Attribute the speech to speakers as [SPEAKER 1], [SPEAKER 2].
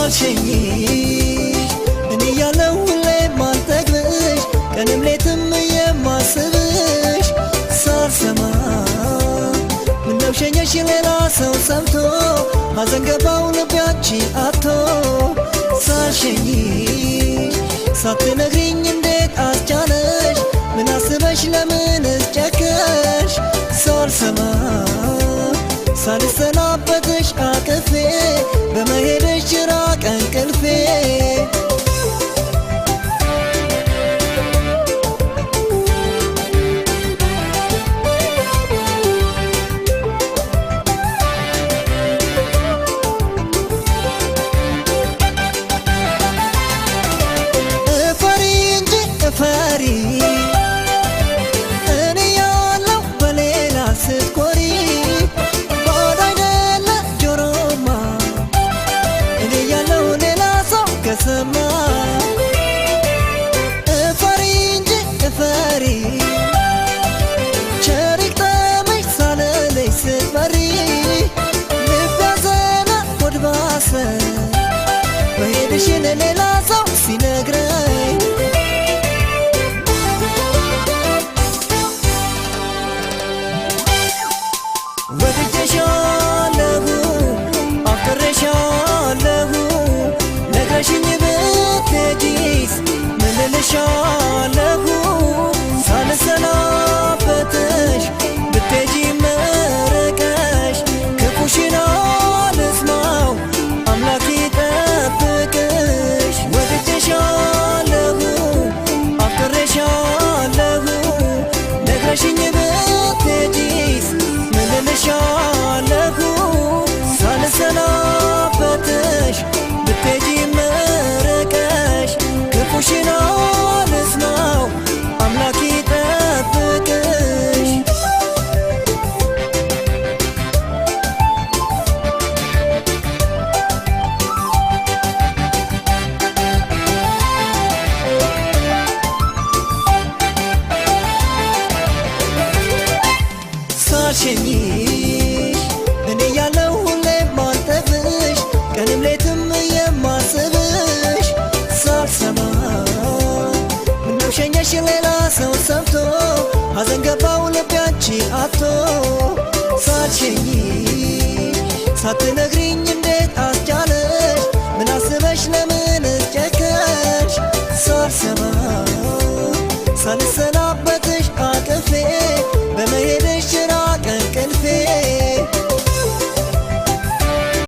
[SPEAKER 1] ሳልሸኝሽ እኔ ያለው ሁሌ ማልጠግብሽ ቀንም ሌትም የማስብሽ ሳልሰማ ምነው ሸኘሽ ሌላ ሰው ሰምቶ ሐዘን ገባው ልቤ አንቺን አጥቶ ሳልሸኝሽ ሳትነግሪኝ እንዴት አስቻለሽ ምን አስበሽ ለምንስ ጨከንሽ ሳልሰማ ሳልሰናበትሽ አቅፌ በመሄድሽ ራቀ እንቅልፌ እፈሪ እንጂ እፈሪ እኔ ያለው በሌላ ስትኮሪ ባዳ አይደለ ጆሮማ እኔ ያለው ሌላ ሰው ከሰማ እፈሪ እንጂ እፈሪ ቸር ይግጠምሽ ሳልልሽ ስትፈሪ ልብ ያዘነ ሆድ ባሰ መሄድሽን ሌላ ሰው ሲነግረኝ ወድጄሻለሁ አፍቅሬሻለሁ ነግረሽኝ ብትሄጂስ ምን እልሻለሁ ሳልሰናበትሽ ብትሄጂ መርቀሽ ክፉሽን አልስማው አምላክ ይጠብቅሽ ወድጄሻለሁ አፍቅሬሻለሁ ነግረሽኝ ብትሄጂስ ምን እልሻለሁ ሳልሰናበትሽ ብትሄጂ መርቀሽ ክፉሽን አልስማው አምላክ ይጠብቅሽ ሳልሸኝሽ እኔ ያለው ሁሌ ማልጠብሽ ቀንም ሌትም የማስብሽ ሳልሰማ ምነው ሸኘሽ ሌላ ሰው ሰምቶ ሐዘን ገባው ልቤ አንቺን አጥቶ ሳልሸኝሽ ሳትነግሪኝ እንዴት አስቻለሽ